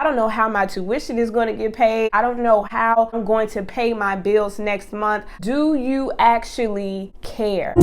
I don't know how my tuition is going to get paid. I don't know how I'm going to pay my bills next month. Do you actually care?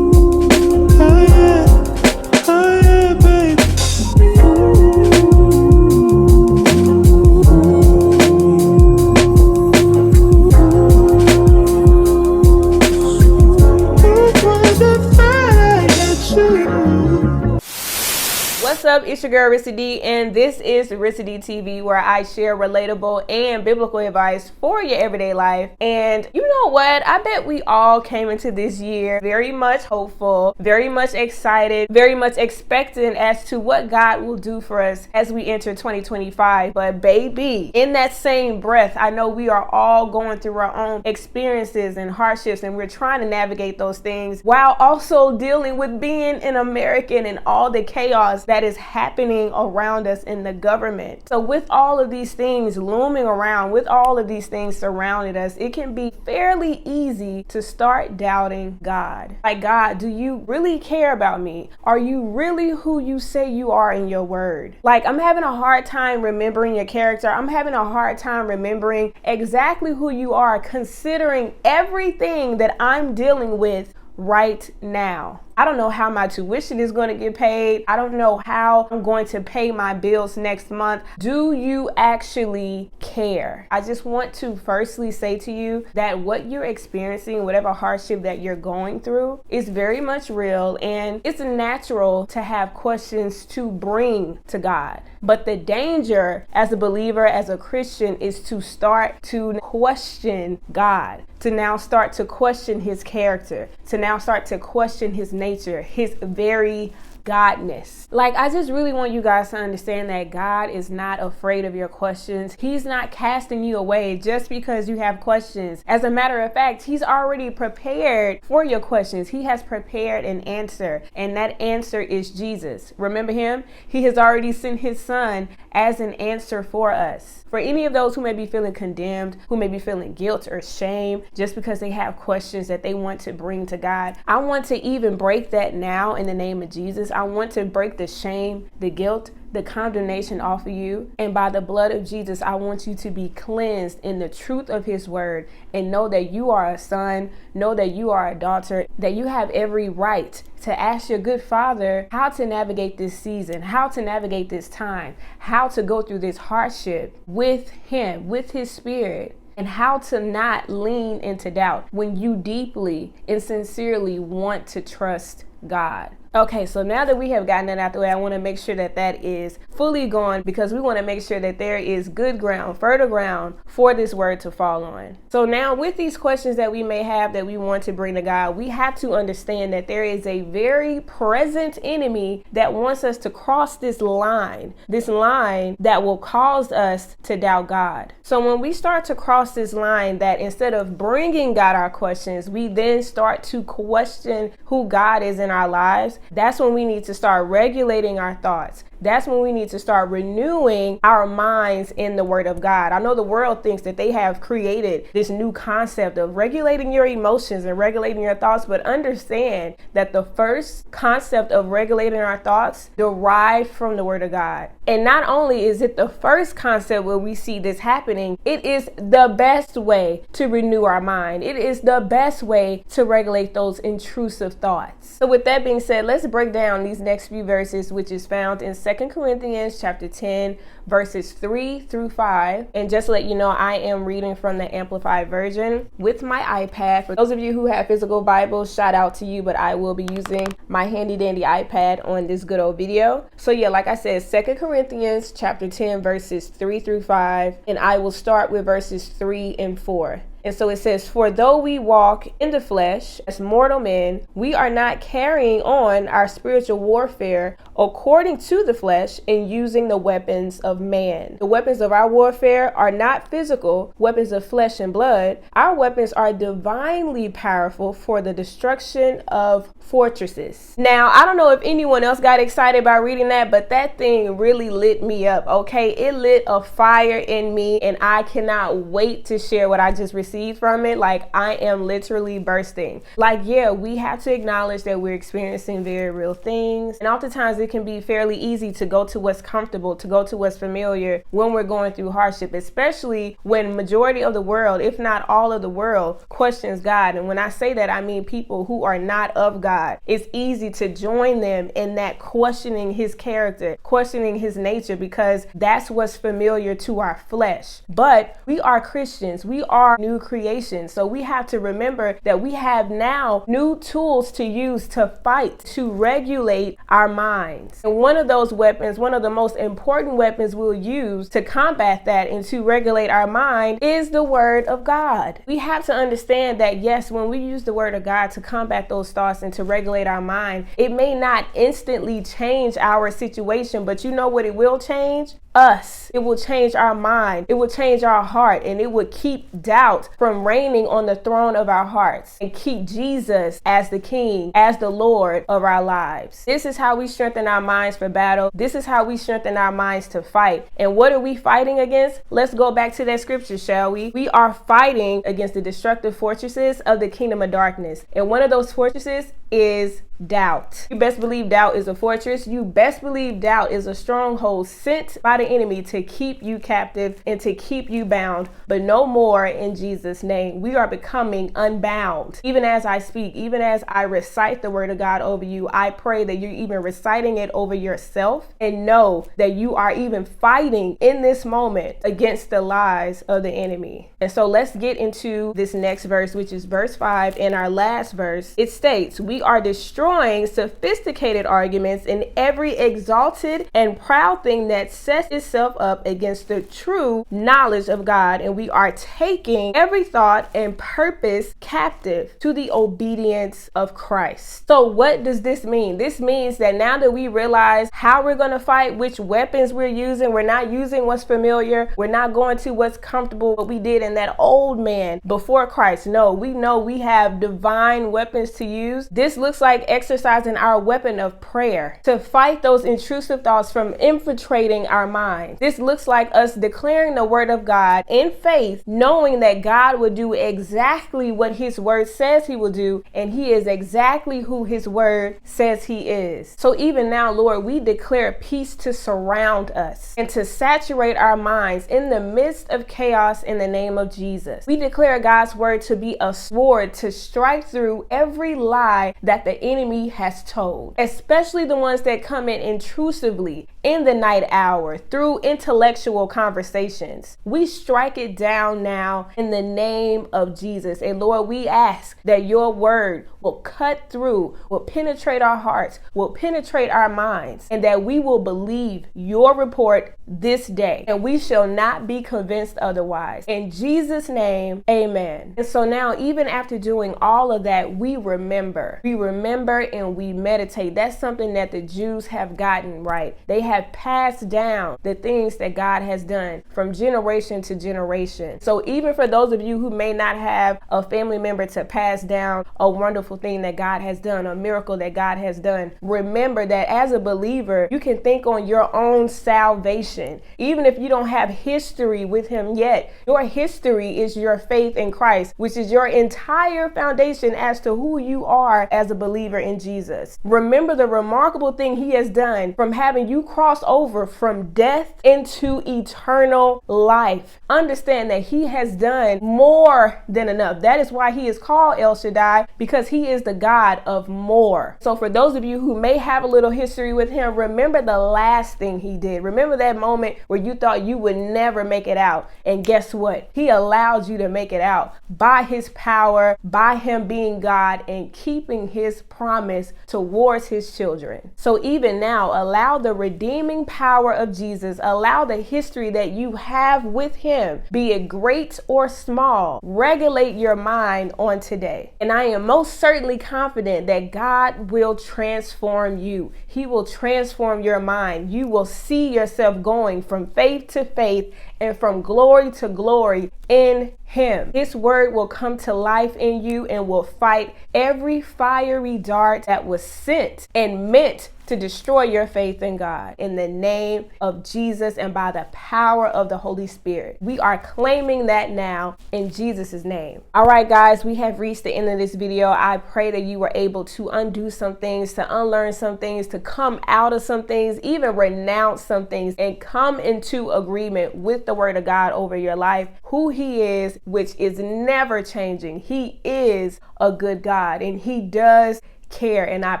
What's up? It's your girl Rissa D, and this is Rissa D TV, where I share relatable and biblical advice for your everyday life. And you know what? I bet we all came into this year very much hopeful, very much excited, very much expectant as to what God will do for us as we enter 2025. But baby, in that same breath, I know we are all going through our own experiences and hardships, and we're trying to navigate those things while also dealing with being an American and all the chaos that is happening around us in the government. So with all of these things looming around, with all of these things surrounding us, it can be fairly easy to start doubting God. Like, God, do you really care about me? Are you really who you say you are in your word? Like, I'm having a hard time remembering your character. I'm having a hard time remembering exactly who you are, considering everything that I'm dealing with right now. I don't know how my tuition is going to get paid. I don't know how I'm going to pay my bills next month. Do you actually care? I just want to firstly say to you that what you're experiencing, whatever hardship that you're going through, is very much real, and it's natural to have questions to bring to God. But the danger as a believer, as a Christian, is to start to question God, to now start to question his character, to now start to question his nature, his very godness. Like, I just really want you guys to understand that God is not afraid of your questions. He's not casting you away just because you have questions. As a matter of fact, he's already prepared for your questions. He has prepared an answer, and that answer is Jesus. Remember him? He has already sent his son as an answer for us. For any of those who may be feeling condemned, who may be feeling guilt or shame just because they have questions that they want to bring to God, I want to even break that now in the name of Jesus. I want to break the shame, the guilt, the condemnation off of you. And by the blood of Jesus, I want you to be cleansed in the truth of his word, and know that you are a son, know that you are a daughter, that you have every right to ask your good Father how to navigate this season, how to navigate this time, how to go through this hardship with him, with his spirit, and how to not lean into doubt when you deeply and sincerely want to trust God. Okay, so now that we have gotten that out the way, I want to make sure that that is fully gone, because we want to make sure that there is good ground, fertile ground for this word to fall on. So now, with these questions that we may have that we want to bring to God, we have to understand that there is a very present enemy that wants us to cross this line that will cause us to doubt God. So when we start to cross this line, that instead of bringing God our questions, we then start to question who God is in our lives. That's when we need to start regulating our thoughts. That's when we need to start renewing our minds in the word of God. I know the world thinks that they have created this new concept of regulating your emotions and regulating your thoughts, but understand that the first concept of regulating our thoughts derived from the word of God. And not only is it the first concept where we see this happening, it is the best way to renew our mind. It is the best way to regulate those intrusive thoughts. So with that being said, let's break down these next few verses, which is found in 2 Corinthians chapter 10, verses 3 through 5. And just to let you know, I am reading from the Amplified Version with my iPad. For those of you who have physical Bibles, shout out to you, but I will be using my handy dandy iPad on this good old video. So yeah, like I said, 2 Corinthians chapter 10, verses 3 through 5. And I will start with verses 3 and 4. And so it says, "For though we walk in the flesh as mortal men, we are not carrying on our spiritual warfare according to the flesh and using the weapons of man. The weapons of our warfare are not physical weapons of flesh and blood. Our weapons are divinely powerful for the destruction of fortresses." Now, I don't know if anyone else got excited by reading that, but that thing really lit me up, okay? It lit a fire in me, and I cannot wait to share what I just received from it. Like, I am literally bursting. Like, yeah, we have to acknowledge that we're experiencing very real things, and oftentimes it it can be fairly easy to go to what's comfortable, to go to what's familiar when we're going through hardship, especially when majority of the world, if not all of the world, questions God. And when I say that, I mean people who are not of God. It's easy to join them in that questioning his character, questioning his nature, because that's what's familiar to our flesh. But we are Christians. We are new creations. So we have to remember that we have now new tools to use to fight, to regulate our minds. And one of those weapons, one of the most important weapons we'll use to combat that and to regulate our mind is the word of God. We have to understand that, yes, when we use the word of God to combat those thoughts and to regulate our mind, it may not instantly change our situation, but you know what it will change? Us. It will change our mind. It will change our heart, and it will keep doubt from reigning on the throne of our hearts and keep Jesus as the King, as the Lord of our lives. This is how we strengthen our minds for battle. This is how we strengthen our minds to fight. And what are we fighting against? Let's go back to that scripture, shall we? We are fighting against the destructive fortresses of the kingdom of darkness. And one of those fortresses is doubt. You best believe doubt is a fortress. You best believe doubt is a stronghold sent by the enemy to keep you captive and to keep you bound, but no more in Jesus' name. We are becoming unbound. Even as I speak, even as I recite the word of God over you, I pray that you're even reciting it over yourself and know that you are even fighting in this moment against the lies of the enemy. And so let's get into this next verse, which is verse 5. In our last verse, it states, we are destroying sophisticated arguments and every exalted and proud thing that sets itself up against the true knowledge of God. And we are taking every thought and purpose captive to the obedience of Christ. So what does this mean? This means that now that we realize how we're going to fight, which weapons we're using, we're not using what's familiar. We're not going to what's comfortable, what we did in that old man before Christ. No, we know we have divine weapons to use. This looks like exercising our weapon of prayer to fight those intrusive thoughts from infiltrating our minds. This looks like us declaring the word of God in faith, knowing that God will do exactly what his word says he will do, and he is exactly who his word says he is. So even now, Lord, we declare peace to surround us and to saturate our minds in the midst of chaos in the name of Jesus. We declare God's word to be a sword to strike through every lie that the enemy has told, especially the ones that come in intrusively in the night hour through intellectual conversations. We strike it down now in the name of Jesus. And Lord, we ask that your word will cut through, will penetrate our hearts, will penetrate our minds, and that we will believe your report this day, and we shall not be convinced otherwise. In Jesus' name, amen. And so now, even after doing all of that, we remember and we meditate. That's something that the Jews have gotten right. They have passed down the things that God has done from generation to generation. So even for those of you who may not have a family member to pass down a wonderful thing that God has done, a miracle that God has done, remember that as a believer, you can think on your own salvation. Even if you don't have history with him yet, your history is your faith in Christ, which is your entire foundation as to who you are as a believer in Jesus. Remember the remarkable thing he has done from having you cross over from death into eternal life. Understand that he has done more than enough. That is why he is called El Shaddai, because he is the God of more. So for those of you who may have a little history with him, remember the last thing he did. Remember that moment where you thought you would never make it out. And guess what? He allowed you to make it out by his power, by him being God and keeping his promise towards his children. So even now, allow the redeeming power of Jesus, allow the history that you have with him, be it great or small, regulate your mind on today. And I am most certainly confident that God will transform you. He will transform your mind. You will see yourself going from faith to faith and from glory to glory in him. His word will come to life in you and will fight every fiery dart that was sent and meant to destroy your faith in God. In the name of Jesus and by the power of the Holy Spirit, we are claiming that now in Jesus' name. All right, guys, we have reached the end of this video. I pray that you were able to undo some things, to unlearn some things, to come out of some things, even renounce some things, and come into agreement with the word of God over your life, who he is, which is never changing. He is a good God, and he does care. And I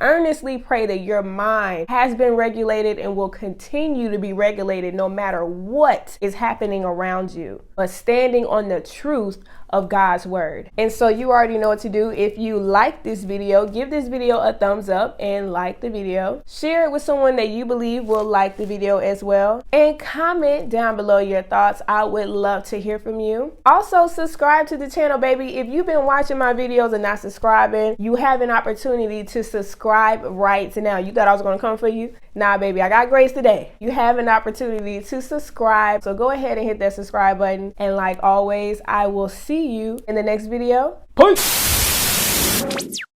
earnestly pray that your mind has been regulated and will continue to be regulated no matter what is happening around you, but standing on the truth of God's word. And so you already know what to do. If you like this video, give this video a thumbs up and like the video. Share it with someone that you believe will like the video as well. And comment down below your thoughts. I would love to hear from you. Also, subscribe to the channel, baby. If you've been watching my videos and not subscribing, you have an opportunity to subscribe right now. You thought I was going to come for you? Nah, baby, I got grace today. You have an opportunity to subscribe. So go ahead and hit that subscribe button. And like always, I will see you in the next video. Peace.